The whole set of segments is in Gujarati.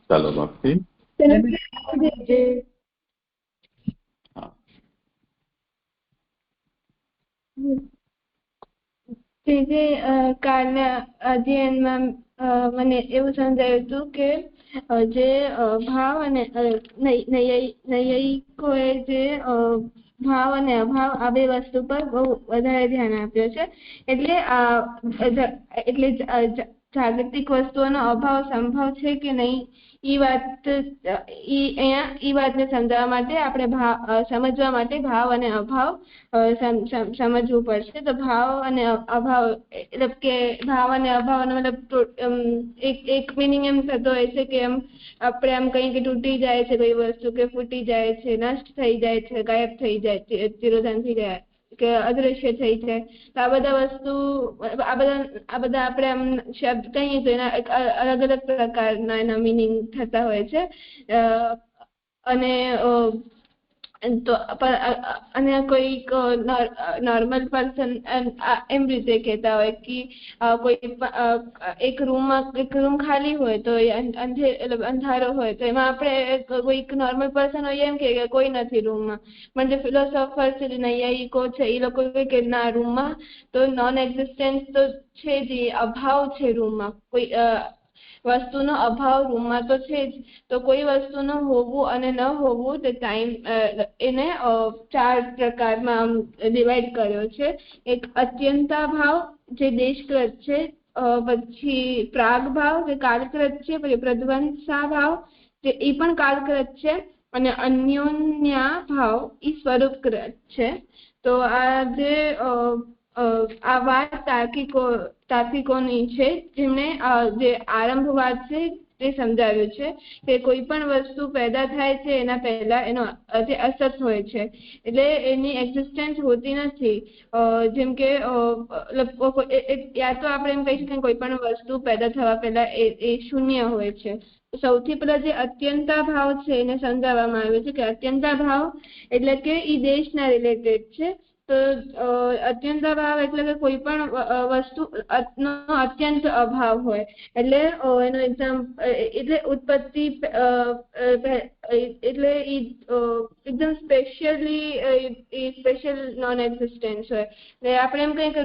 ચાલો ભક્તિ કાલના અધ્યયનમાં મને એવું સમજાયું હતું કે જે ભાવ અને નૈયાયિકોએ જે ભાવ અને અભાવ આ બે વસ્તુ પર બહુ વધારે ધ્યાન આપ્યો છે. એટલે જાગતિક વસ્તુઓનો અભાવ સંભવ છે કે નહીં એ વાતને સમજાવવા માટે આપણે સમજવા માટે ભાવ અને અભાવ સમજવું પડશે. તો ભાવ અને અભાવ એટલે કે ભાવ અને અભાવનો મતલબ એક મિનિંગ એમ થતો હોય છે કે એમ આપણે આમ કઈ કે તૂટી જાય છે કોઈ વસ્તુ, કે ફૂટી જાય છે, નષ્ટ થઈ જાય છે, ગાયબ થઈ જાય છે, તિરોધાન થઈ જાય કે અદ્રશ્ય થઈ જાય. તો આ બધા વસ્તુ આ બધા આપણે આમ શબ્દ કહીએ તો એના અલગ અલગ પ્રકારના એના મિનિંગ થતા હોય છે. અને કોઈક નોર્મલ પર્સન એમ રીતે કહેતા હોય કે કોઈ એક રૂમ ખાલી હોય તો અંધારો હોય તો એમાં આપણે કોઈક નોર્મલ પર્સન હોય એમ કે કોઈ નથી રૂમમાં, પણ જે ફિલોસોફર છે, જે નૈયાયિકો છે, એ લોકો કે ના, રૂમમાં તો નોન એક્ઝિસ્ટન્સ તો છે જ, અભાવ છે રૂમમાં, કોઈ વસ્તુનો અભાવ રૂમમાં તો છે જ. તો કોઈ વસ્તુનું હોવું અને ન હોવું તે ટાઈમ એને 4 પ્રકારમાં ડિવાઈડ કર્યો છે. એક અત્યંતા ભાવ જે દેશકૃત છે, પછી પ્રાગ ભાવ જે કાલકૃત છે, પછી પ્રધ્વંસા ભાવ જે એ પણ કાલકૃત છે, અને અન્યોન્યા ભાવ એ સ્વરૂપકૃત છે. તો આ જે આ વાત તાર્કિકોની છે, જેમણે જે આરંભવાદ છે તે સમજાવ્યું છે કે કોઈ પણ વસ્તુ પેદા થાય છે એના પહેલા એનો જે અસત હોય છે, એટલે એની એક્ઝિસ્ટન્સ હોતી નથી. જેમ કે યા તો આપણે એમ કહી શકીએ કોઈ પણ વસ્તુ પેદા થવા પહેલા એ શૂન્ય હોય છે. સૌથી પહેલા જે અત્યંતા ભાવ છે એને સમજાવવામાં આવ્યું છે કે અત્યંતા ભાવ એટલે કે એ દેશના રિલેટેડ છે. તો અત્યંતા ભાવ એટલે કે કોઈ પણ વસ્તુ નો અત્યંત અભાવ હોય, એટલે એનો એટલે ઉત્પત્તિ એટલે એકદમ સ્પેશિયલ નોન એક્ઝિસ્ટન્સ હોય. આપણે એમ કહીએ કે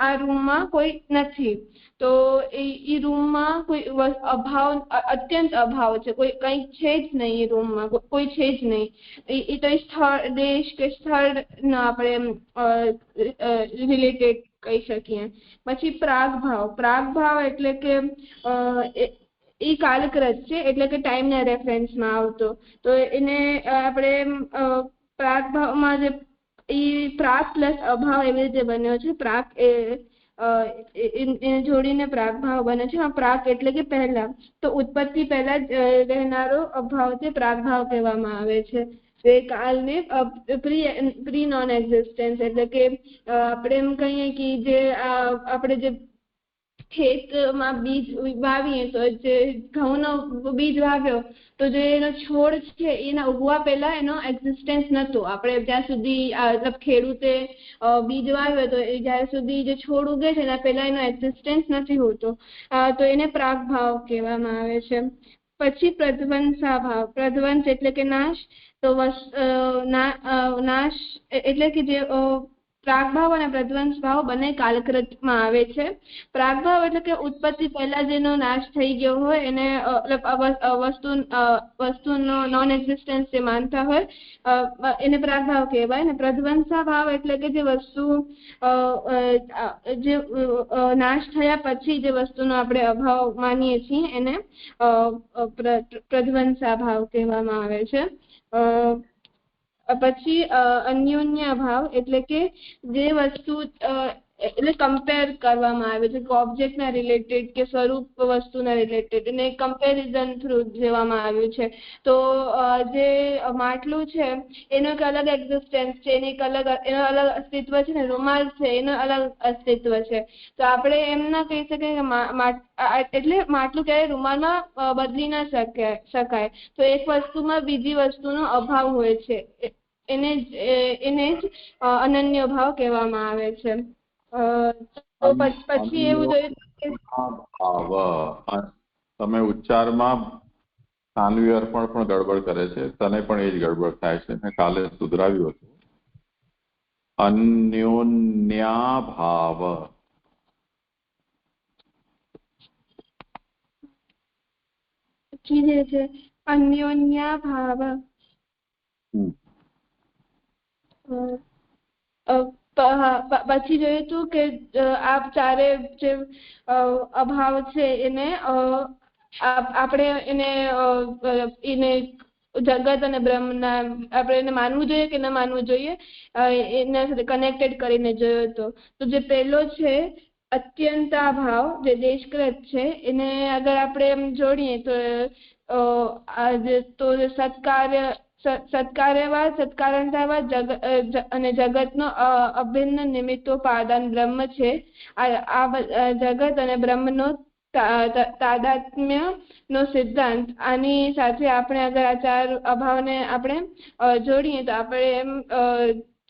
આ રૂમમાં કોઈ નથી, તો એ રૂમમાં કોઈ અભાવ, અત્યંત અભાવ છે, કોઈ કંઈક છે જ નહીં, એ રૂમમાં કોઈ છે જ નહીં. એ તો સ્થળ, દેશ કે સ્થળનો આપણે રિલેટેડ કહી શકીએ. પછી પ્રાગ ભાવ એટલે કે એ કાલકૃત છે, એટલે કે ટાઈમના રેફરન્સમાં આવતો. તો એને આપણે પ્રાગ ભાવમાં જે પ્રાગ પ્લસ અભાવ એવી રીતે બન્યો છે. પ્રાગ એને જોડીને પ્રાગ ભાવ બને છે. પ્રાગ એટલે કે પહેલા, તો ઉત્પત્તિ પહેલા જ રહેનારો અભાવ તે પ્રાગ ભાવ કહેવામાં આવે છે. તે કાલને પ્રી નોન એક્ઝિસ્ટન્સ, એટલે કે આપણે એમ કહીએ કે જે આપણે જે ખેતમાં બીજ વાવીએ તો જે ઘઉંનો બીજ વાવ્યો તો જે એનો છોડ છે એના ઉગવા પહેલા એનો એક્ઝિસ્ટન્સ નહોતો. આપણે જ્યાં સુધી મતલબ ખેડૂતે બીજ વાવ્યો તો એ જ્યાં સુધી જે છોડ ઉગે છે એના પહેલા એનો એક્ઝિસ્ટન્સ નથી હોતો, તો એને પ્રાગ ભાવ કહેવામાં આવે છે. પછી પ્રધ્વંસા ભાવ, પ્રધ્વંસ એટલે કે નાશ. તો નાશ એટલે કે જે પ્રાગભાવ અને પ્રધ્વંસ ભાવ બંને કાલકૃતમાં આવે છે. પ્રાગભાવ એટલે કે ઉત્પત્તિ પહેલા જેનો નાશ થઈ ગયો હોય એને વસ્તુનો નોન એક્ઝિસ્ટન્સ જે માનતા હોય એને પ્રાગભાવ કહેવાય. અને પ્રધ્વંસા ભાવ એટલે કે જે વસ્તુ જે નાશ થયા પછી જે વસ્તુનો આપણે અભાવ માનીએ છીએ એને પ્રધ્વંસા ભાવ કહેવામાં આવે છે. પછી અન્યોન્ય ભાવ એટલે કે જે વસ્તુ એટલે કમ્પેર કરવામાં આવે છે કે ઓબ્જેક્ટના રિલેટેડ કે સ્વરૂપ વસ્તુના રિલેટેડ, એને કમ્પેરિઝન થ્રુ જોવામાં આવ્યું છે. તો જે માટલું છે એનો એક અલગ એક્ઝિસ્ટન્સ છે, એનો અલગ અસ્તિત્વ છે ને રૂમાલ છે એનો અલગ અસ્તિત્વ છે. તો આપણે એમ ના કહી શકીએ કે એટલે માટલું ક્યારેય રૂમાલમાં બદલી ના શકાય. તો એક વસ્તુમાં બીજી વસ્તુનો અભાવ હોય છે, એને જ અનન્ય ભાવ કહેવામાં આવે છે. તો પછી એવું જોઈએ કે ભાવ તમે ઉચ્ચારમાં સાનવી અર્પણ પણ ગડબડ કરે છે, તને પણ એ જ ગડબડ થાય છે. મેં કાલે સુધરાવ્યું હતું. અન્યોન્યાભાવ કીધે છે અન્યોન્યા ભાવ. પછી જોયું તું કે આ ચારે જે અભાવ છે એને આપણે એને જગત અને બ્રહ્મના આપણે એને માનવું જોઈએ કે ન માનવું જોઈએ એના સાથે કનેક્ટેડ કરીને જોયો હતો. તો જે પહેલો છે અત્યંતા ભાવ જે દેશકૃત છે એને અગર આપણે એમ જોડીએ તો સત્કાર્યવાદ સત્કારણતાવાદ અને જગતનો અભિન્ન નિમિત્તોપાદાન બ્રહ્મ છે. આ જગત અને બ્રહ્મનો તાદાત્મ્ય નો સિદ્ધાંત. આની સાથે આપણે અગર આ ચાર અભાવને આપણે જોડીએ તો આપણે એમ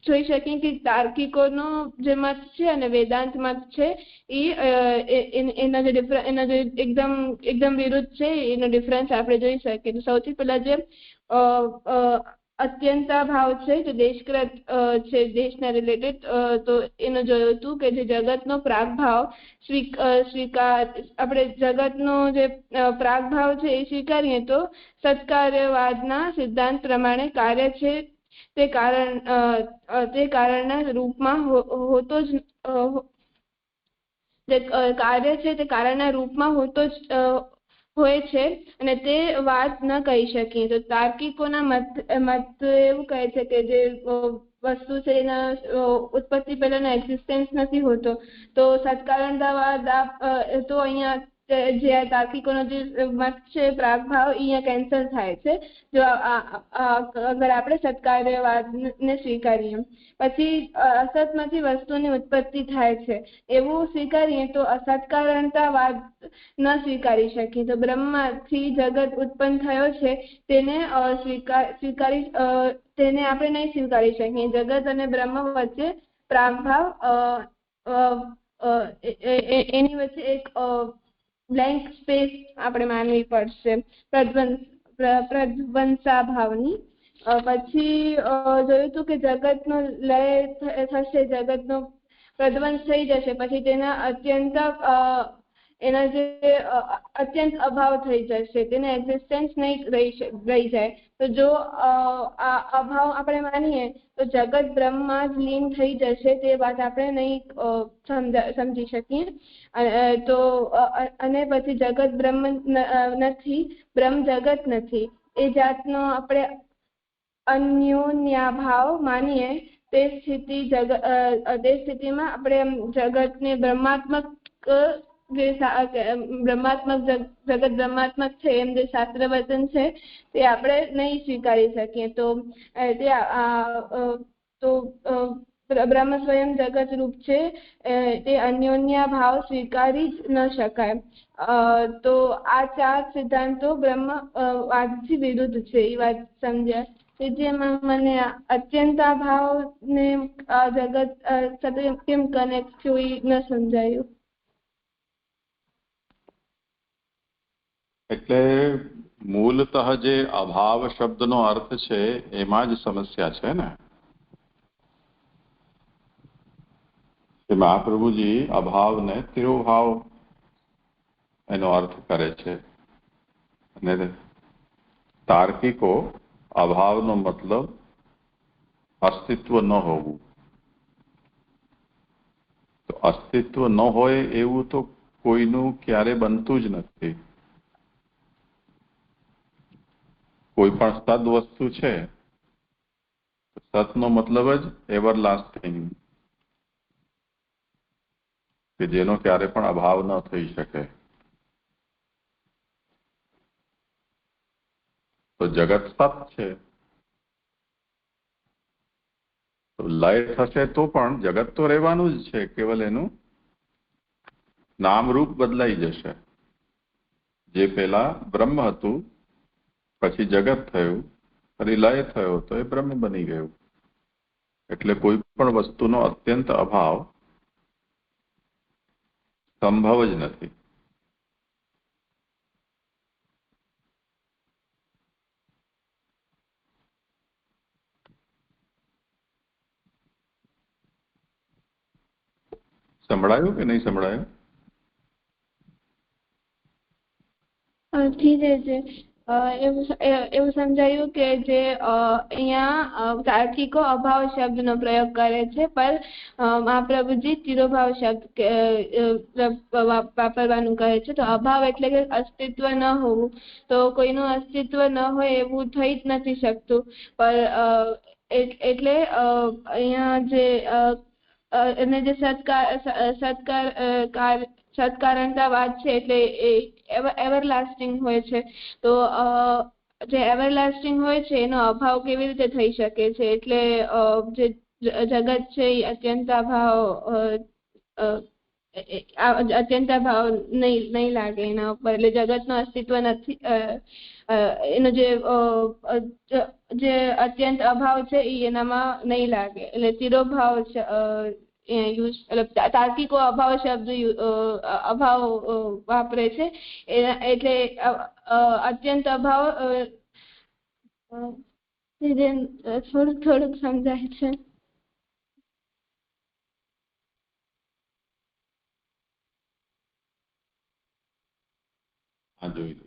જોઈ શકીએ કે તાર્કિકોનો જે મત છે અને વેદાંત મત છે એના જે એકદમ વિરુદ્ધ છે એનો ડિફરન્સ આપણે જોઈ શકીએ. તો સૌથી પહેલા જે અત્યંતા ભાવ છે જે દેશકૃત છે દેશના રિલેટેડ તો એનું જોયું હતું કે જે જગતનો પ્રાગભાવ સ્વીકાર આપણે જગતનો જે પ્રાગભાવ છે એ સ્વીકારીએ તો સત્કાર્યવાદના સિદ્ધાંત પ્રમાણે કાર્ય છે તે કારણના રૂપમાં હોતો જ જે કાર્ય છે તે કારણના રૂપમાં હોતો જ હોય છે અને તે વાત ન કહી શકીએ. તો તાર્કિકોના મત એવું કહે છે કે જે વસ્તુ છે એના ઉત્પત્તિ પહેલાનો એક્ઝિસ્ટન્સ નથી હોતો. તો સત્કારણતાવાદ તો અહીંયા જે તાર્કિકોનો જે મત છે પ્રાગભાવ અહીંયા કેન્સલ થાય છે જો અગર આપણે સત્કાર્યવાદને સ્વીકારીએ. પછી અસતમાંથી વસ્તુની ઉત્પત્તિ થાય છે એવું સ્વીકારીએ તો અસત્કારણતાવાદ ન સ્વીકારી શકીએ. તો બ્રહ્મથી જગત ઉત્પન્ન થયો છે તેને તેને આપણે નહીં સ્વીકારી શકીએ. જગત અને બ્રહ્મ વચ્ચે પ્રાગભાવ એની વચ્ચે એક બ્લેન્ક સ્પેસ આપણે માનવી પડશે પ્રધ્વંસા ભાવની. પછી જોયું હતું કે જગતનો લય થશે, જગતનો પ્રધ્વંસ થઈ જશે પછી તેના એના જે અત્યંત અભાવ થઈ જશે, તેના એક્ઝિસ્ટન્સ નહીં રહી જાય. તો જો આ અભાવ આપણે માનીએ તો જગત બ્રહ્મમાં જ લીન થઈ જશે તે વાત આપણે નહીં સમજી શકીએ. તો અને પછી જગત બ્રહ્મ નથી, બ્રહ્મ જગત નથી એ જાતનો આપણે અન્યોન્યાભાવ માનીએ તે સ્થિતિમાં આપણે જગતને બ્રહ્માત્મક જગત બ્રહ્માત્મક છે એમ જે શાસ્ત્ર વચન છે તે આપણે નહીં સ્વીકારી શકીએ. તો બ્રહ્મ સ્વયં જગત રૂપ છે તે અન્યોન્ય ભાવ સ્વીકારી જ ન શકાય. તો આ ચાર સિદ્ધાંતો બ્રહ્મવાદથી વિરુદ્ધ છે એ વાત સમજ્યા. જેમાં મને અત્યંતા ભાવ ને જગત સાથે કેમ કનેક્ટ થયું એ ન સમજાયું. એટલે મૂલતઃ જે અભાવ શબ્દનો અર્થ છે એમાં જ સમસ્યા છે ને. મહાપ્રભુજી અભાવને તિરોભાવ એનો અર્થ કરે છે અને તાર્કિકો અભાવનો મતલબ અસ્તિત્વ ન હોવું. તો અસ્તિત્વ ન હોય એવું તો કોઈનું ક્યારે બનતું જ નથી. કોઈ પણ સદ વસ્તુ છે, સતનો મતલબ જ એવરલાસ્ટિંગ, કે જેનો ક્યારે પણ અભાવ ન થઈ શકે. તો જગત સત છે, તો લય થશે તો પણ જગત તો રહેવાનું જ છે, કેવલ એનું નામરૂપ બદલાઈ જશે. જે પેલા બ્રહ્મ હતું પછી જગત થયું, ફરી લય થયો તો એ બ્રહ્મ બની ગયું. એટલે કોઈ પણ વસ્તુનો અત્યંત અભાવ સંભવ જ નથી. સંભળાયું કે નહીં સંભળાયું? ઠીક છે. એવું સમજાયું કે જે અહીંયા તાર્કિકો અભાવ શબ્દનો પ્રયોગ કરે છે, પર મહાપ્રભુજી તિરોભાવ શબ્દ વાપરવાનું કહે છે. તો અભાવ એટલે કે અસ્તિત્વ ન હોવું. તો કોઈનું અસ્તિત્વ ન હોય એવું થઈ જ નથી શકતું. પર એટલે અહીંયા જે અને જે સત્કારણતાવાદ છે એટલે એવરલાસ્ટિંગ હોય છે. તો જે એવરલાસ્ટિંગ હોય છે એનો અભાવ કેવી રીતે થઈ શકે છે? એટલે જે જગત છે એ અત્યંતાભાવ નહીં લાગે એના ઉપર. એટલે જગતનું અસ્તિત્વ નથી. એનો જે અત્યંત અભાવ છે એ એનામાં નહીં લાગે. એટલે તિરોભાવ યુઝ, તાર્કિકો અભાવ શબ્દ અભાવ વાપરે છે. એટલે અત્યંત અભાવ થોડુંક સમજાય છે. હા, જોઈ લો.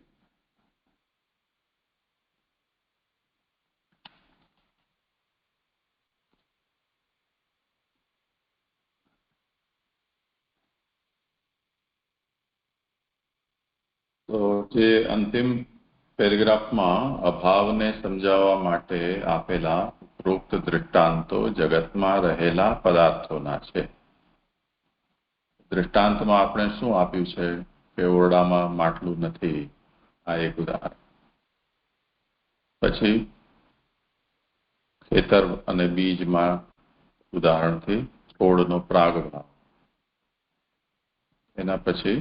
તો જે અંતિમ પેરેગ્રાફમાં અભાવને સમજાવવા માટે આપેલા ઉપરોક્ત દૃષ્ટાંતો જગતમાં રહેલા પદાર્થોના છે. દૃષ્ટાંતમાં આપણે શું આપ્યું છે કે ઓરડામાં માટલું નથી, આ એક ઉદાહરણ. પછી ખેતર અને બીજમાં ઉદાહરણથી છોડનો પ્રાગભાવ. એના પછી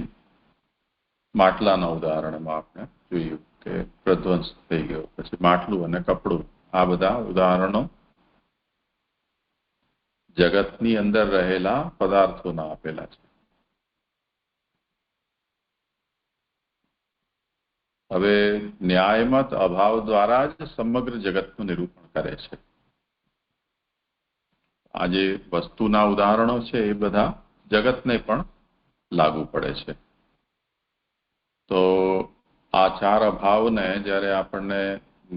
માટલાના ઉદાહરણમાં આપણે જોયું કે પ્રધ્વંસ થઈ ગયો. પછી માટલું અને કપડું, આ બધા ઉદાહરણો જગતની અંદર રહેલા પદાર્થોના આપેલા છે. હવે ન્યાયમત અભાવ દ્વારા જ સમગ્ર જગતનું નિરૂપણ કરે છે. આ જે વસ્તુના ઉદાહરણો છે એ બધા જગતને પણ લાગુ પડે છે. તો આ ચાર અભાવને જ્યારે આપણને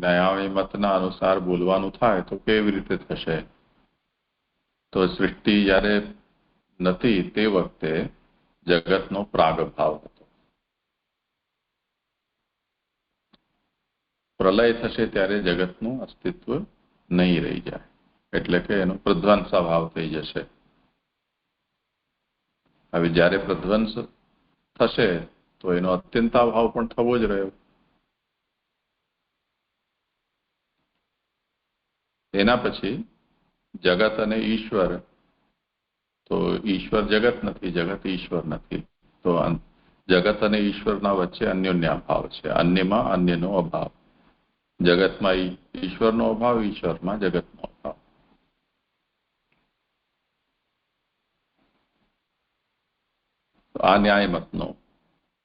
ન્યાયમતના અનુસાર બોલવાનું થાય તો કેવી રીતે થશે? તો સૃષ્ટિ જ્યારે નથી તે વખતે જગતનો પ્રાગભાવ હતો. પ્રલય થશે ત્યારે જગતનું અસ્તિત્વ નહીં રહી જાય, એટલે કે એનો પ્રધ્વંસાભાવ થઈ જશે. હવે જ્યારે પ્રધ્વંસ થશે તો એનો અત્યંતાભાવ પણ થવો જ રહ્યો. એના પછી જગત અને ઈશ્વર. તો ઈશ્વર જગત નથી, જગત ઈશ્વર નથી. તો જગત અને ઈશ્વરના વચ્ચે અન્યોન્યાભાવ છે. અન્યમાં અન્યનો અભાવ. જગતમાં ઈશ્વરનો અભાવ, ઈશ્વરમાં જગતનો અભાવ. આ ન્યાયમતનો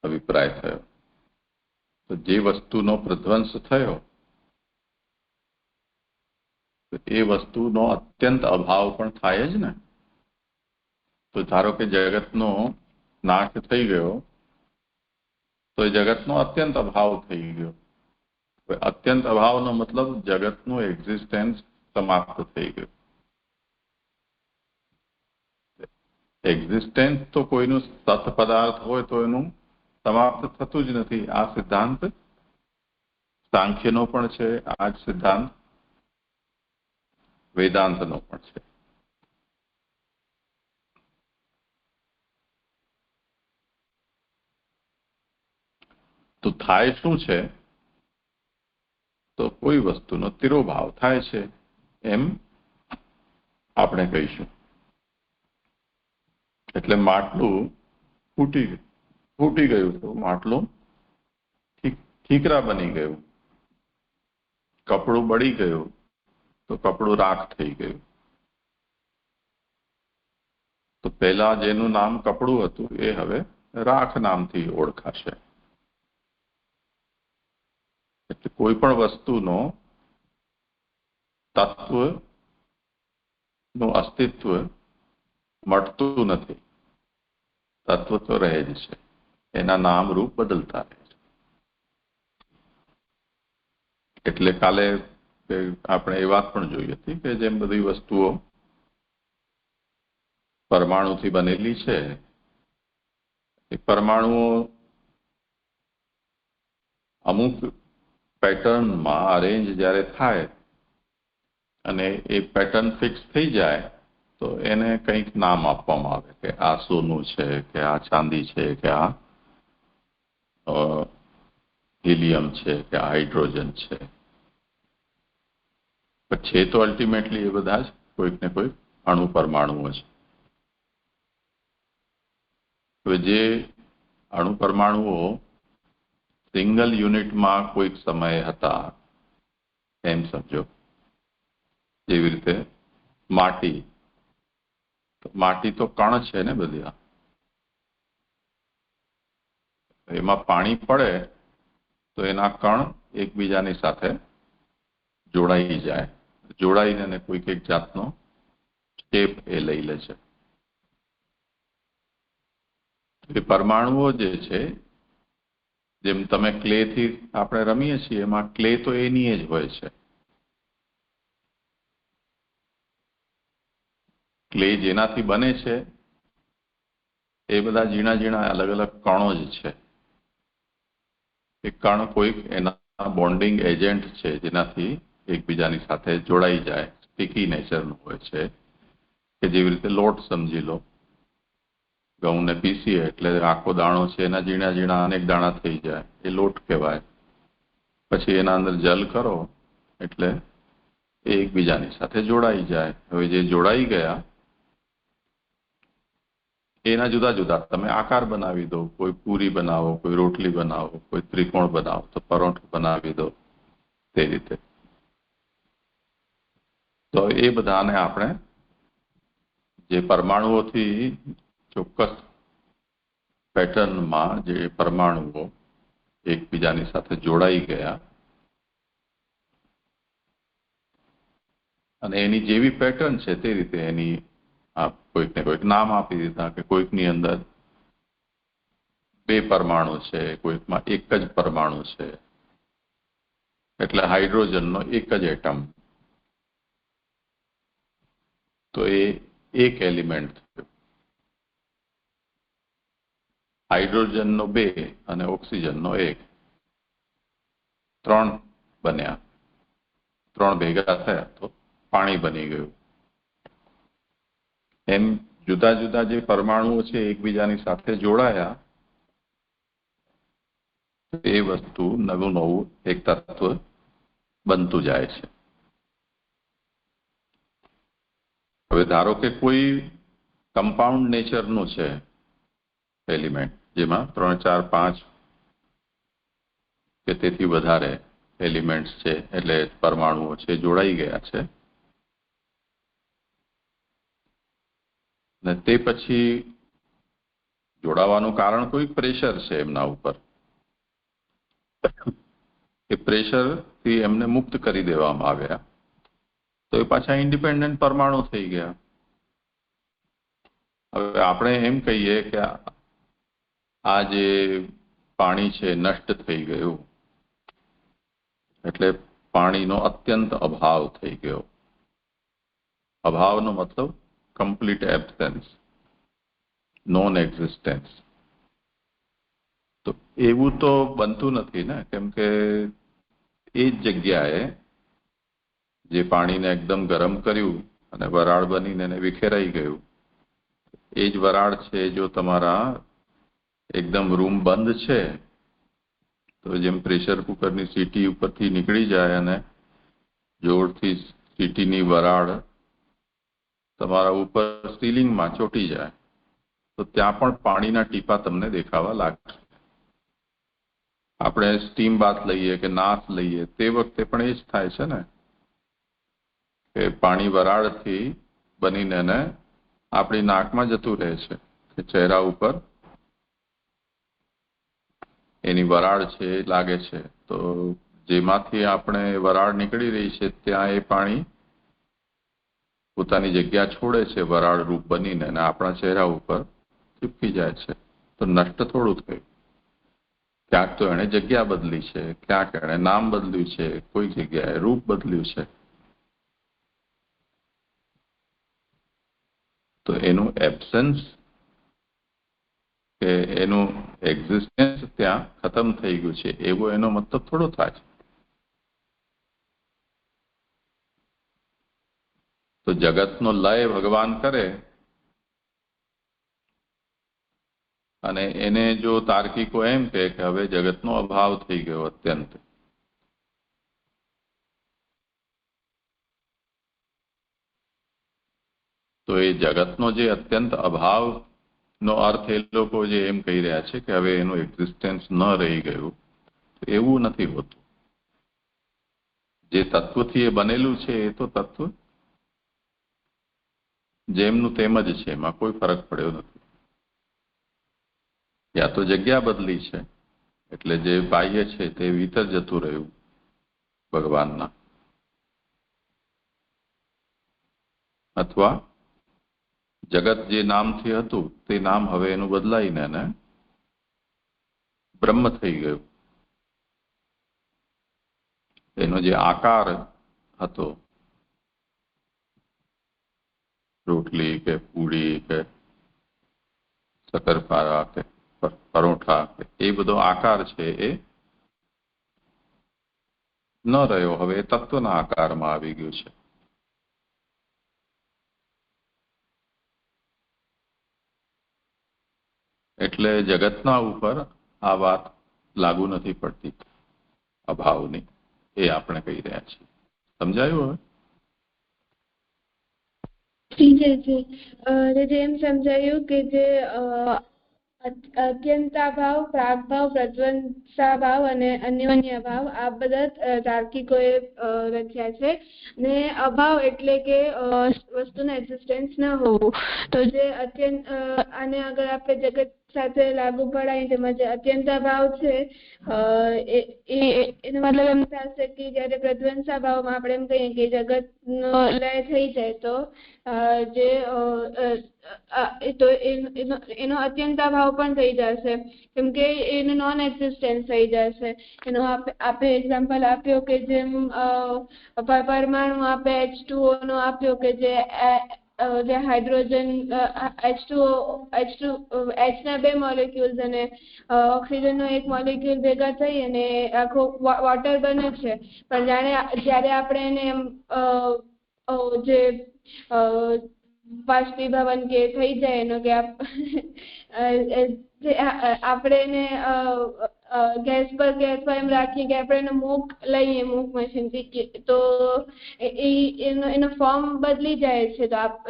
અભિપ્રાય થયો. તો જે વસ્તુનો પ્રધ્વંસ થયો એ વસ્તુનો અત્યંત અભાવ પણ થાય જ ને. તો ધારો કે જગતનો નાશ થઈ ગયો તો એ જગતનો અત્યંત અભાવ થઈ ગયો. અત્યંત અભાવનો મતલબ જગતનું એક્ઝિસ્ટન્સ સમાપ્ત થઈ ગયું. એક્ઝિસ્ટન્સ તો કોઈનું સત પદાર્થ હોય તો એનું સમાપ્ત થતું જ નથી. આ સિદ્ધાંત સાંખ્યનો પણ છે, આ જ સિદ્ધાંત વેદાંતનો પણ છે. તો થાય શું છે? તો કોઈ વસ્તુનો તિરોભાવ થાય છે એમ આપણે કહીશું. એટલે માટલું ફૂટી ગયું તો માટલું ઠીકરા બની ગયું. કપડું બળી ગયું તો કપડું રાખ થઈ ગયું. તો પહેલા જેનું નામ કપડું હતું એ હવે રાખ નામથી ઓળખાશે. એટલે કોઈ પણ વસ્તુનો તત્વનું અસ્તિત્વ મટતું નથી. તત્વ તો રહે જ છે, એના નામ રૂપ બદલતા રહે છે. એટલે કાલે આપણે એ વાત પણ જોઈ હતી કે જેમ બધી વસ્તુઓ પરમાણુથી બનેલી છે, એ પરમાણુઓ અમુક પેટર્નમાં અરેન્જ જ્યારે થાય અને એ પેટર્ન ફિક્સ થઈ જાય તો એને કંઈક નામ આપવામાં આવે કે આ સોનું છે, કે આ ચાંદી છે, કે આ હિલિયમ છે, કે આ હાઇડ્રોજન છે. છે તો અલ્ટિમેટલી એ બધા જ કોઈક ને કોઈક અણુ પરમાણુઓ છે. હવે જે અણુ પરમાણુઓ સિંગલ યુનિટમાં કોઈક સમયે હતા, એમ સમજો. જેવી રીતે માટી તો કણ છે ને બધી. એમાં પાણી પડે તો એના કણ એકબીજાની સાથે જોડાઈ જાય, જોડાઈને કોઈક એક જાતનો શેપ એ લઈ લે છે. એ પરમાણુઓ જે છે, જેમ તમે ક્લેથી આપણે રમીએ છીએ, એમાં ક્લે તો એની જ હોય છે. ક્લે જેનાથી બને છે એ બધા ઝીણા ઝીણા અલગ અલગ કણો જ છે. એ કણ કોઈક એના બોન્ડિંગ એજન્ટ છે જેનાથી એકબીજાની સાથે જોડાઈ જાય. સ્ટીકી નેચરનું હોય છે, કે જેવી રીતે લોટ સમજી લો. ઘઉંને પીસીએ એટલે આખો દાણો છે એના ઝીણા ઝીણા અનેક દાણા થઈ જાય, એ લોટ કહેવાય. પછી એના અંદર જલ કરો એટલે એ એકબીજાની સાથે જોડાઈ જાય. હવે જે જોડાઈ ગયા એના જુદા જુદા તમે આકાર બનાવી દો. કોઈ પૂરી બનાવો, કોઈ રોટલી બનાવો, કોઈ ત્રિકોણ બનાવો, તો પરોઠું બનાવી દો. તે રીતે તો એ બધાને આપણે જે પરમાણુઓથી ચોક્કસ પેટર્નમાં જે પરમાણુઓ એકબીજાની સાથે જોડાઈ ગયા અને એની જેવી પેટર્ન છે તે રીતે એની કોઈકને કોઈક નામ આપી દીધા. કે કોઈકની અંદર 2 પરમાણુ છે, કોઈકમાં એક જ પરમાણુ છે. એટલે હાઇડ્રોજનનો એક જ એટમ, તો એ એક એલિમેન્ટ થયો. હાઇડ્રોજનનો 2 અને ઓક્સિજનનો 1, 3 બન્યા. 3 ભેગા થયા તો પાણી બની ગયું. એમ જુદા જુદા જે પરમાણુઓ છે એકબીજાની સાથે જોડાયા, એ વસ્તુ નવું નવું એક તત્વ બનતું જાય છે. હવે ધારો કે કોઈ કમ્પાઉન્ડ નેચરનું છે એલિમેન્ટ, જેમાં 3, 4, 5 કે તેથી વધારે એલિમેન્ટ્સ છે, એટલે પરમાણુઓ છે, જોડાઈ ગયા છે. ને તે પછી જોડાવાનું કારણ કોઈ પ્રેશર છે એમના ઉપર. એ પ્રેશરથી એમને મુક્ત કરી દેવામાં આવ્યા તો એ પાછા ઇન્ડિપેન્ડન્ટ પરમાણુ થઈ ગયા. હવે આપણે એમ કહીએ કે આ જે પાણી છે નષ્ટ થઈ ગયું, એટલે પાણીનો અત્યંત અભાવ થઈ ગયો. અભાવનો મતલબ કમ્પ્લીટ એબ્સેન્સ, નોન એક્ઝિસ્ટન્સ. તો એવું તો બનતું નથી ને, કેમ કે એ જ જગ્યાએ જે પાણીને એકદમ ગરમ કર્યું અને વરાળ બનીને એને વિખેરાઈ ગયું, એ જ વરાળ છે જો તમારા એકદમ રૂમ બંધ છે તો જેમ પ્રેશર કુકરની સીટી ઉપરથી નીકળી જાય અને જોરથી સીટીની વરાળ તમારા ઉપર સીલિંગમાં ચોંટી જાય, તો ત્યાં પણ પાણીના ટીપા તમને દેખાવા લાગશે. આપણે સ્ટીમ બાથ લઈએ કે નાશ લઈએ તે વખતે પણ એ જ થાય છે ને, કે પાણી વરાળથી બનીને આપણી નાકમાં જતું રહે છે કે ચહેરા ઉપર એની વરાળ છે એ લાગે છે, તો જેમાંથી આપણે વરાળ નીકળી રહી છે ત્યાં એ પાણી પોતાની જગ્યા છોડે છે વરાળ રૂપ બનીને અને આપણા ચહેરા ઉપર ચીપકી જાય છે. તો નષ્ટ થોડું થયું. ક્યાંક તો એણે જગ્યા બદલી છે, ક્યાંક એણે નામ બદલ્યું છે, કોઈ જગ્યાએ રૂપ બદલ્યું છે. તો એનું એબ્સન્સ કે એનું એક્ઝિસ્ટન્સ ત્યાં ખતમ થઈ ગયું છે એવો એનો મતલબ થોડો થાય છે. તો જગતનો લય ભગવાન કરે અને એને જો તાર્કિકો એમ કહે કે હવે જગતનો અભાવ થઈ ગયો અત્યંત, તો એ જગતનો જે અત્યંત અભાવનો અર્થ એ લોકો જે એમ કહી રહ્યા છે કે હવે એનું એક્ઝિસ્ટન્સ ન રહી ગયું, એવું નથી હોતું. જે તત્વથી એ બનેલું છે એ તો તત્વ જેમનું તેમ જ છે, એમાં કોઈ ફરક પડ્યો નથી. યા તો જગ્યા બદલી છે એટલે જે બાહ્ય છે તે ભીતર જતું રહ્યું ભગવાનના, અથવા જગત જે નામથી હતું તે નામ હવે એનું બદલાઈને ને બ્રહ્મ થઈ ગયું. એનો જે આકાર હતો, રોટલી કે પૂરી કે શક્કરપારા કે પરોઠા કે એ બધો આકાર છે એ ન રહ્યો, હવે એ તત્વના આકારમાં આવી ગયું છે. એટલે જગતના ઉપર આ વાત લાગુ નથી પડતી અભાવની, એ આપણે કહી રહ્યા છીએ. સમજાયું? હવે જેમ સમજાયું કે જે અત્યંતાભાવ, પ્રાગભાવ, પ્રધ્વંસાભાવ અને અન્યોન્ય ભાવ આ બધા તાર્કિકોએ રચ્યા છે. ને અભાવ એટલે કે વસ્તુનું એક્ઝિસ્ટન્સ ન હોવું. તો જે અત્યંત આને અગર આપણે જગત સાથે લાગુ પડાય તેમાં જે અત્યંતાભાવ છે એનો મતલબ એમ થશે કે જયારે પ્રધ્વંસાભાવમાં આપણે એમ કહીએ કે જગતનો લય થઈ જાય તો એનો અત્યંતાભાવ પણ થઈ જશે, કેમ કે એનું નોન એક્ઝિસ્ટન્સ થઈ જશે. એનો આપણે એક્ઝામ્પલ આપ્યો કે જેમ પરમાણુ આપણે H2O નો આપ્યો કે જે હાઇડ્રોજન H ના 2 મોલેક્યુલ્સ અને ઓક્સિજનનો 1 મોલેક્યુલ ભેગા થઈ અને આખો વોટર બને છે. પણ જ્યારે આપણે એને જે બાષ્પીભવન કે થઈ જાય એનો કે આપણે એને ગેસ પર કે અથવા એમ રાખીએ કે આપણે એનો મૂક લઈએ મૂક મશીનથી, તો એનો ફોર્મ બદલી જાય છે.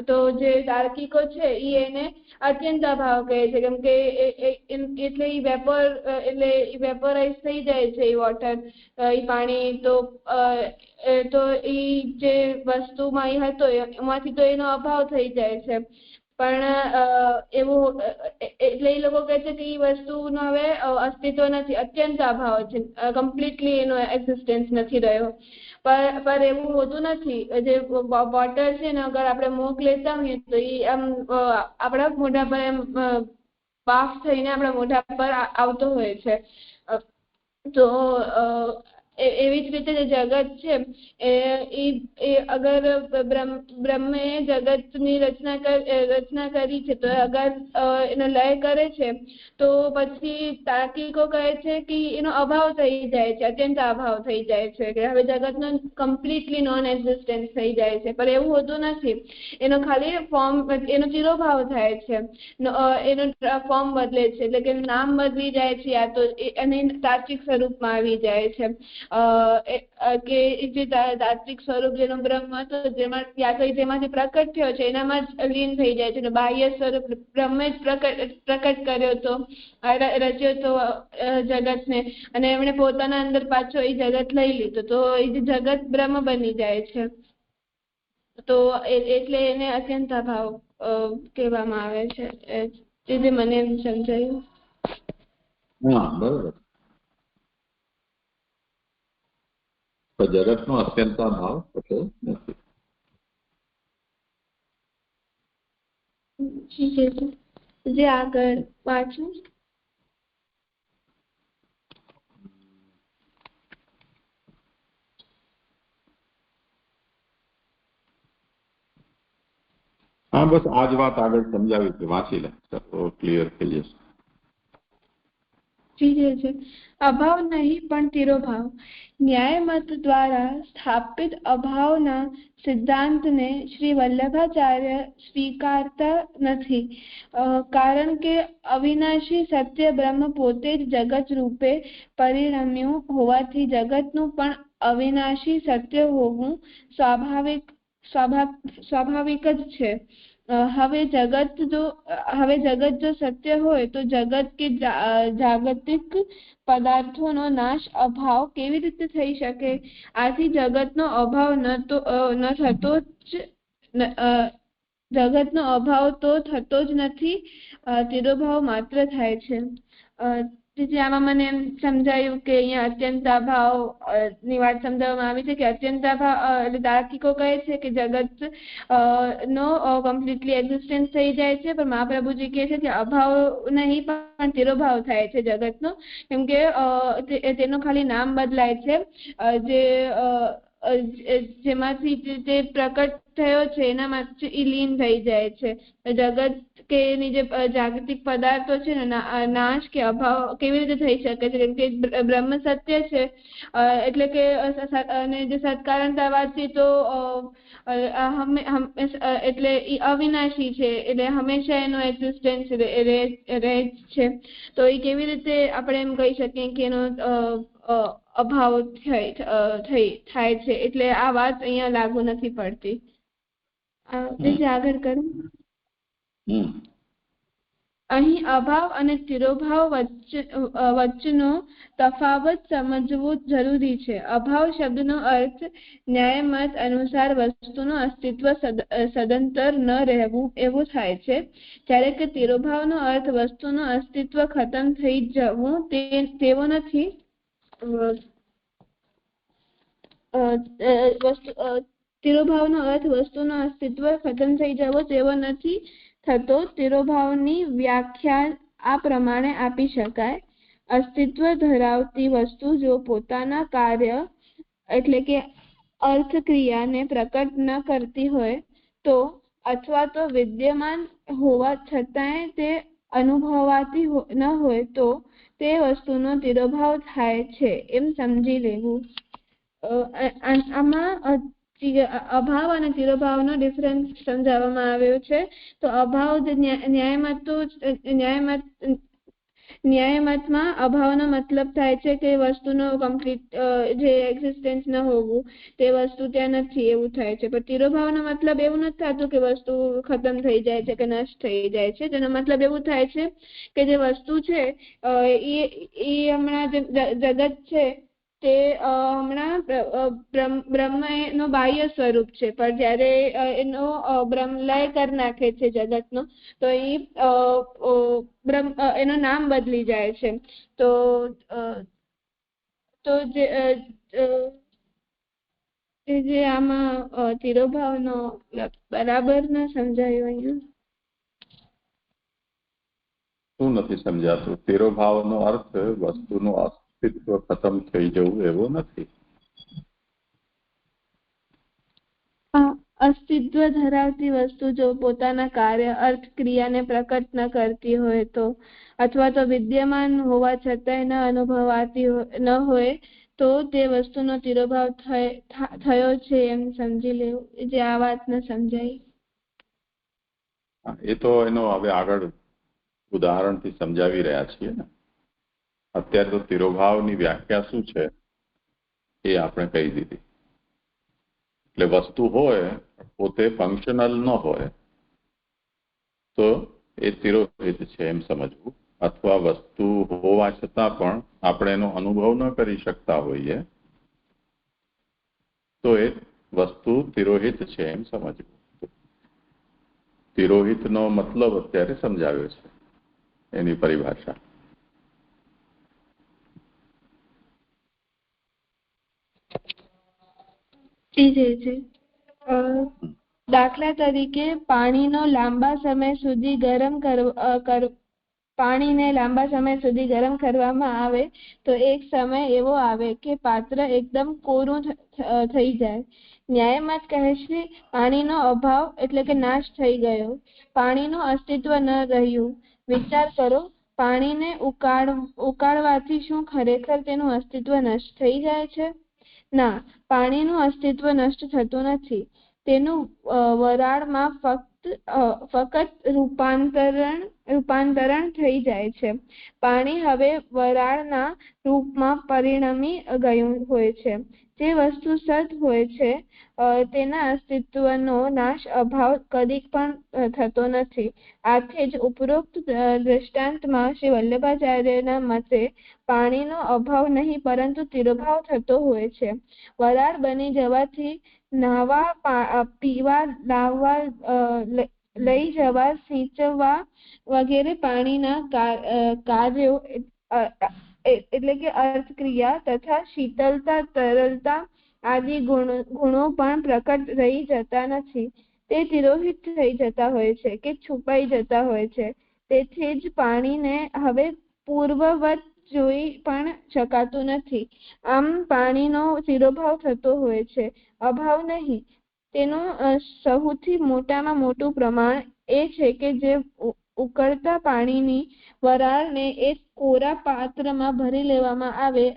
તો જે તાર્કિકો છે એ એને અત્યંતાભાવ કહે છે, કેમ કે એટલે વેપોરાઇઝ થઈ જાય છે એ વોટર, એ પાણી. તો એ જે વસ્તુમાં એ હતો એમાંથી તો એનો અભાવ થઈ જાય છે. પણ એવું એટલે એ લોકો કહે છે કે એ વસ્તુનો હવે અસ્તિત્વ નથી, અત્યંત અભાવ છે, કમ્પ્લીટલી એનો એક્ઝિસ્ટન્સ નથી રહ્યો. પર એવું હોતું નથી. જે વોટર છે ને અગર આપણે મૂક લેતા હોઈએ તો એ આમ આપણા મોઢા પર એમ બાફ થઈને આપણા મોઢા પર આવતો હોય છે. તો એવી જ રીતે જે જગત છે એ અગર બ્રહ્મે જગતની રચના કરી છે, તો અગર એનો લય કરે છે તો પછી તાર્કિકો કહે છે કે એનો અભાવ થઈ જાય છે, અત્યંત અભાવ થઈ જાય છે, કે હવે જગતનો કમ્પ્લીટલી નોન એક્ઝિસ્ટન્સ થઈ જાય છે. પણ એવું હોતું નથી. એનો ખાલી ફોર્મ, એનો ચિરોભાવ થાય છે, એનો ફોર્મ બદલે છે, એટલે કે નામ બદલી જાય છે, યા તો અને તાર્કિક સ્વરૂપમાં આવી જાય છે. કે જે તાત્વિક સ્વરૂપ જેનો બ્રહ્મ હતો જેમાં યા તો જેમાંથી પ્રકટ થયો છે એનામાં જ લીન થઈ જાય છે. બાહ્ય સ્વરૂપ બ્રહ્મે જ પ્રકટ કર્યો હતો, રચ્યો હતો જગતને, અને એમણે પોતાના અંદર પાછો એ જગત લઈ લીધું, તો એ જગત બ્રહ્મ બની જાય છે. તો એટલે એને અત્યંતાભાવ કહેવામાં આવે છે. જે મને એમ સમજાયું. હા, બરોબર. તો જગતનો અત્યંતાભાવ થતો નથી. જે આગળ વાંચું. હા, બસ આ જ વાત આગળ સમજાવી છે, વાંચી લે તો ક્લિયર થઈ જશે. છે અભાવ નહીં પણ તિરોભાવ. ન્યાયમત દ્વારા સ્થાપિત અભાવના સિદ્ધાંતને શ્રી વલ્લભાચાર્ય સ્વીકારતા નથી, કારણ કે અવિનાશી સત્ય બ્રહ્મ પોતે જ જગત રૂપે પરિણમ્યું હોવાથી જગતનું પણ અવિનાશી સત્ય હોવું સ્વાભાવિક જ છે. હવે જગત જો સત્ય હોય તો જગત કે જાગતિક પદાર્થોનો નાશ અભાવ કેવી રીતે થઈ શકે? આથી જગતનો અભાવ જગતનો અભાવ તો થતો જ નથી, તિરોભાવ માત્ર થાય છે. તેથી આમાં મને એમ સમજાયું કે અહીંયા અત્યંતાભાવ ની વાત સમજાવવામાં આવી છે કે અત્યંતાભાવ એટલે તાર્કિકો કહે છે કે જગત નો કમ્પ્લીટલી એક્ઝિસ્ટન્સ થઈ જાય છે, પણ મહાપ્રભુજી કહે છે કે અભાવ નહીં પણ તિરોભાવ થાય છે જગતનો, કેમ કે તેનું ખાલી નામ બદલાય છે. જેમાંથી તે પ્રકટ થયો છે એનામાં લીન થઈ જાય છે. જગત કે એની જે જાગતિક પદાર્થો છે ને નાશ કે અભાવ કેવી રીતે થઈ શકે છે? કેમ કે બ્રહ્મ સત્ય છે, એટલે કે અને જે સત્કારણતાવાદથી તો એટલે અવિનાશી છે, એટલે હંમેશા એનો એક્ઝિસ્ટન્સ રહે છે. તો એ કેવી રીતે આપણે એમ કહી શકીએ કે એનો અભાવ થાય છે? એટલે આ વાત અહીંયા લાગુ નથી પડતી. આગળ કરું. અહીં અભાવ અને તિરોભાવ વચ્ચેનો તફાવત સમજવો જરૂરી છે. અભાવ શબ્દનો અર્થ ન્યાયમત અનુસાર વસ્તુનું અસ્તિત્વ સદંતર ન રહેવું એવું થાય છે, જ્યારે કે તિરોભાવનો અર્થ વસ્તુનું અસ્તિત્વ ખતમ થઈ જવું તેવો નથી. તિરોભાવનો અર્થ વસ્તુનું અસ્તિત્વ ખતમ થઈ જવો તેવો નથી થતો. તિરોભાવની વ્યાખ્યા આ પ્રમાણે આપી શકાય: અસ્તિત્વ ધરાવતી વસ્તુ જો પોતાના કાર્ય એટલે કે અર્થક્રિયાને પ્રકટ ન કરતી હોય તો, અથવા તો વિદ્યમાન હોવા છતાંય તે અનુભવાતી ન હોય તો તે વસ્તુનો તિરોભાવ થાય છે એમ સમજી લેવું. આમાં અભાવ અને તિરોભાવનો ડિફરન્સ સમજાવવામાં આવ્યો છે. તો અભાવ ન્યાયમતમાં અભાવનો મતલબ થાય છે કે વસ્તુનો કમ્પ્લીટ જે એક્ઝિસ્ટન્સ ન હોવું, તે વસ્તુ ત્યાં નથી એવું થાય છે. પણ તિરોભાવનો મતલબ એવું નથી થતું કે વસ્તુ ખતમ થઈ જાય છે કે નષ્ટ થઈ જાય છે. તેનો મતલબ એવું થાય છે કે જે વસ્તુ છે એ હમણાં જગત છે તે હમણાં બ્રહ્મ એનો બાહ્ય સ્વરૂપ છે, પણ જયારે એનો બ્રહ્મલય કરી નાખે છે જગતનો, તો એનું નામ બદલી જાય છે. તો જે આમાં તિરોભાવનો બરાબર ન સમજાયું અહીંયા. શું નથી સમજાતું? તિરોભાવનો અર્થ વસ્તુનું અસ્તિત્વ ખતમ થઈ જવું એવો નથી. અસ્તિત્વ ધરાવતી વસ્તુ જો પોતાના કાર્ય અર્થ ક્રિયાને પ્રકટ ન કરતી હોય તો, અથવા તો વિદ્યમાન હોવા છતાંય ન અનુભવાતી ન હોય તો તે વસ્તુનો તિરોભાવ થયો છે એમ સમજી લેવું. જે આ વાત ન સમજાય એ તો એનો હવે આગળ ઉદાહરણથી સમજાવી રહ્યા છીએ ને. અત્યારે તો તિરોભાવની વ્યાખ્યા શું છે એ આપણે કહી દીધી. એટલે વસ્તુ હોય પોતે ફંક્શનલ ન હોય તો એ તિરોહિત છે એમ સમજવું, અથવા વસ્તુ હોવા છતાં પણ આપણે એનો અનુભવ ન કરી શકતા હોઈએ તો એ વસ્તુ તિરોહિત છે એમ સમજવું. તિરોહિતનો મતલબ અત્યારે સમજાવ્યો છે, એની પરિભાષા. દાખલા તરીકે પાણીને લાંબા સમય સુધી ગરમ કરવામાં આવે તો એક સમય એવો આવે કે પાત્ર એકદમ કોરું થઈ જાય. ન્યાયમત કહે છે પાણીનો અભાવ એટલે કે નાશ થઈ ગયો, પાણીનું અસ્તિત્વ ન રહ્યું. વિચાર કરો, પાણીને ઉકાળવાથી શું ખરેખર તેનું અસ્તિત્વ નષ્ટ થઈ જાય છે? ના, પાણીનું અસ્તિત્વ નષ્ટ થતું નથી. તેનું વરાળમાં ફક્ત રૂપાંતરણ થઈ જાય છે. પાણી હવે વરાળના રૂપમાં પરિણમી ગયું હોય છે. જે વસ્તુ સત હોય છે તેના અસ્તિત્વનો નાશ અભાવ કદી પણ થતો નથી. આથી જ ઉપરોક્ત દૃષ્ટાંતમાં શ્રી વલ્લભાચાર્યના મતે પાણીનો અભાવ નહીં પરંતુ તિરોભાવ થતો હોય છે. વરાળ બની જવાથી નાહવા, પીવા, લાવવા, લઈ જવા, સિંચવા વગેરે પાણીના કાર્યો એટલે કે અર્થક્રિયા તથા શીતળતા, તરલતા આદિ ગુણો પણ પ્રકટ રહી જતા નથી. તે તિરોહિત થઈ જતા હોય છે કે છુપાઈ જતા હોય છે. તેથી જ પાણીને હવે પૂર્વવત જોઈ પણ શકાતું નથી. આમ પાણીનો તિરોભાવ થતો હોય છે, અભાવ નહીં. તેનું સૌથી મોટામાં મોટું પ્રમાણ એ છે કે જે ઉકળતા પાણીની વરાળને એક કોરા પાત્રમાં ભરી લેવામાં આવે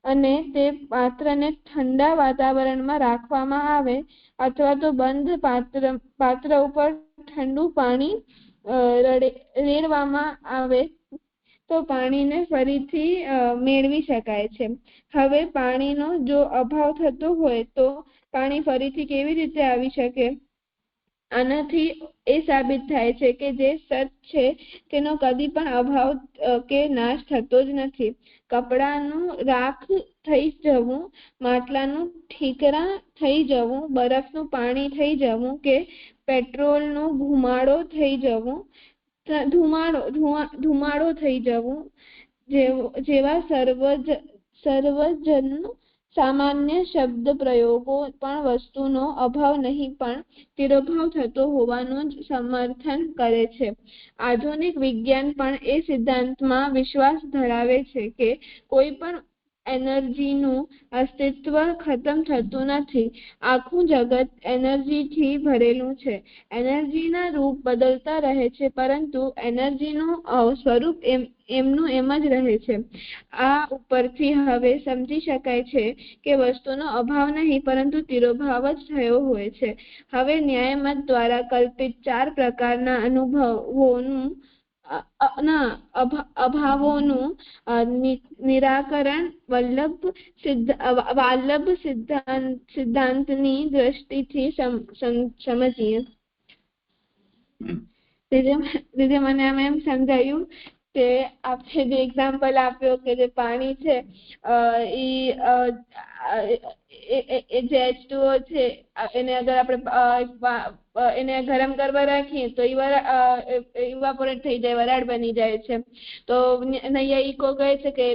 અને તે પાત્રને ઠંડા વાતાવરણમાં રાખવામાં આવે અથવા તો બંધ પાત્ર ઉપર ઠંડુ પાણી રેડવામાં આવે તો પાણીને ફરીથી મેળવી શકાય છે. હવે પાણીનો જો અભાવ થતો હોય તો પાણી ફરીથી કેવી રીતે આવી શકે? આનાથી એ સાબિત થાય છે કે જે સત છે તેનો કદી પણ અભાવ કે નાશ થતો જ નથી. કપડાનું રાખ થઈ જવું, માટલાનું ઠીકરા થઈ જવું, બરફનું પાણી થઈ જવું કે પેટ્રોલનું ધુમાડો થઈ જવું જેવા સર્વજન સામાન્ય શબ્દ પ્રયોગો પણ વસ્તુનો અભાવ નહીં પણ તિરોભાવ થતો હોવાનું જ સમર્થન કરે છે. આધુનિક વિજ્ઞાન પણ એ સિદ્ધાંતમાં વિશ્વાસ ધરાવે છે કે કોઈ પણ એનર્જીનું અસ્તિત્વ ખતમ થતું નથી. આખું જગત એનર્જીથી ભરેલું છે. એનર્જીના રૂપ બદલતા રહે છે પરંતુ એનર્જીનું સ્વરૂપ એમનું એમ જ રહે છે. આ ઉપરથી હવે સમજી શકાય છે કે વસ્તુનો અભાવ નહીં પરંતુ તિરોભાવ જ થયો હોય છે. હવે ન્યાયમત દ્વારા કલ્પિત 4 પ્રકારના અભાવોનું નિરાકરણ વાલ્લભ સિદ્ધાંતની દ્રષ્ટિથી સમજીએ. દીદી મને આમ એમ સમજાયું કે આપણે જે એક્ઝામ્પલ આપ્યો કે જે પાણી છે એ જે H2O છે એને અગર આપણે એને ગરમ કરવા રાખીએ તો ઇવાપોરેટ થઈ જાય, વરાળ બની જાય છે. તો નૈયાયિકો કહે છે કે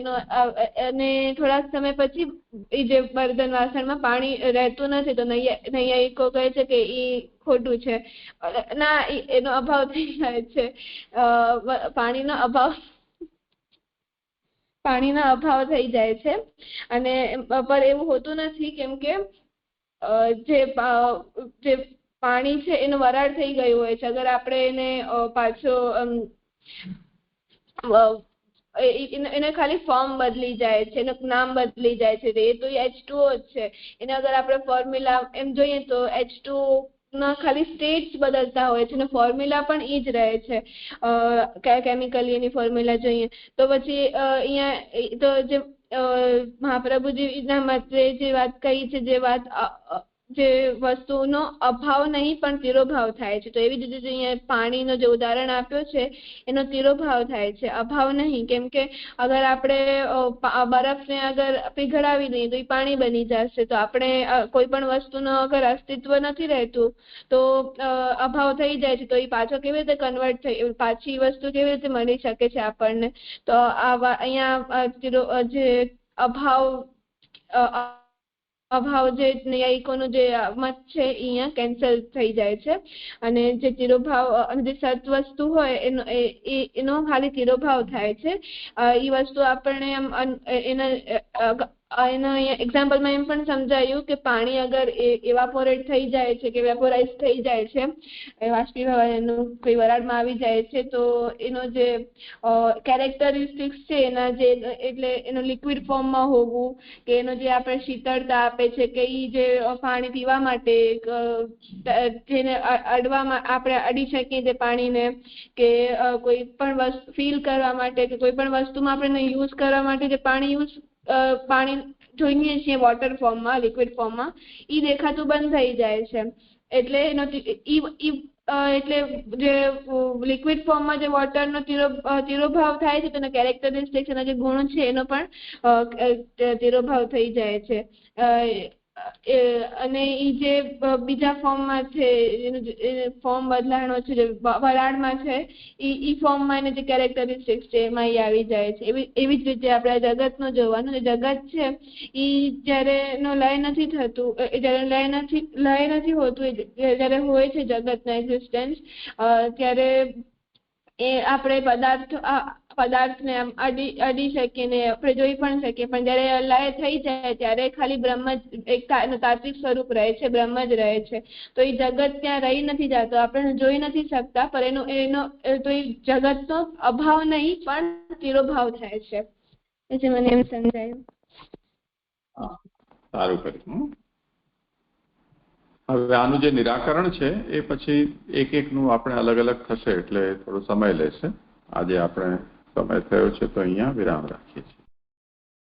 અને થોડાક સમય પછી એ જે બર્તન વાસણમાં પાણી રહેતું નથી તો નૈયાયિકો કહે છે કે એ ખોટું છે. ના, એનો અભાવ થઈ જાય છે. પાણીનો અભાવ થઈ જાય છે અને પર એવું હોતું નથી કેમ કે જે પાણી છે એનું વરાળ થઈ ગયું હોય છે. અગર આપણે એને પાછો એને ખાલી ફોર્મ બદલી જાય છે, એનું નામ બદલી જાય છે. એ તો H2O જ છે. એને અગર આપણે ફોર્મ્યુલા એમ જોઈએ તો H2O ના ખાલી સ્ટેટ્સ બદલતા હોય છે અને ફોર્મ્યુલા પણ એ જ રહે છે. કેમિકલી એની ફોર્મ્યુલા જોઈએ તો પછી અહીંયા તો જે મહાપ્રભુજીના મતે જે વાત કહી છે, જે વાત જે વસ્તુનો અભાવ નહીં પણ તિરોભાવ થાય છે. તો એવી જ રીતે અહીંયા પાણીનો જે ઉદાહરણ આપ્યો છે એનો તિરોભાવ થાય છે, અભાવ નહીં. કેમ કે અગર આપણે બરફને અગર પીગળાવી દઈએ તો એ પાણી બની જશે. તો આપણે કોઈ પણ વસ્તુનો અગર અસ્તિત્વ નથી રહેતું તો અભાવ થઈ જાય છે, તો એ પાછો કેવી રીતે કન્વર્ટ થઈ પાછી વસ્તુ કેવી રીતે મળી શકે છે આપણને. તો અહીંયા જે અભાવ જે ન્યાયિકોનો જે મત છે એ અહીંયા કેન્સલ થઈ જાય છે. અને જે તિરોભાવ જે સત વસ્તુ હોય એનો ખાલી તિરોભાવ થાય છે. એ વસ્તુ આપણને એના એક્ઝામ્પલમાં એમ પણ સમજાયું કે પાણી અગર ઇવાપોરેટ થઈ જાય છે કે વેપોરાઇઝ થઈ જાય છે, બાષ્પીભવન કોઈ વરાળમાં આવી જાય છે, તો એનો જે કેરેક્ટરિસ્ટિક્સ છે એના જે એટલે એનો લિક્વિડ ફોર્મમાં હોવું કે એનો જે આપણે શીતળતા આપે છે કે એ જે પાણી પીવા માટે જેને અડવામાં આપણે અડી શકીએ તે પાણીને કે કોઈ પણ વસ્તુ ફીલ કરવા માટે કે કોઈ પણ વસ્તુમાં આપણે યુઝ કરવા માટે જે પાણી જોઈએ છીએ વોટર ફોર્મમાં લિક્વિડ ફોર્મમાં એ દેખાતું બંધ થઈ જાય છે. એટલે એનો એટલે જે લિક્વિડ ફોર્મમાં જે વોટરનો તિરોભાવ થાય છે તેનો કેરેક્ટરિસ્ટિક્સ એના જે ગુણ છે એનો પણ તિરોભાવ થઈ જાય છે. અને એ જે બીજા ફોર્મમાં છે ફોર્મ બદલાણો છે જે વરાળમાં છે એ ફોર્મમાં એને જે કેરેક્ટરિસ્ટિક્સ છે એમાં એ આવી જાય છે. એવી જ રીતે આપણે જગતનો જોવાનું, જગત છે એ જ્યારે એનો લય નથી થતું, જ્યારે લય નથી હોતું, જ્યારે હોય છે જગતના એક્ઝિસ્ટન્સ ત્યારે એ આપણે પદાર્થને આમ અડી શકીએ ને આપણે જોઈ પણ શકીએ, પણ જ્યારે લય થઈ જાય ત્યારે ખાલી બ્રહ્મ જ એક તાત્વિક સ્વરૂપ રહે છે, બ્રહ્મ જ રહે છે. તો એ જગત ત્યાં રહી નથી જતો, આપણે જોઈ નથી શકતા, પણ એનો તો એ જગતનો અભાવ નહીં પણ તિરોભાવ થાય છે. એટલે મને એમ સમજાયું. સારું કર્યું. હવે આનું જે નિરાકરણ છે એ પછી એકનું આપણે અલગ અલગ થશે એટલે થોડો સમય લેશે. આજે આપણે સમય થયો છે તો અહીંયા વિરામ રાખીએ છીએ.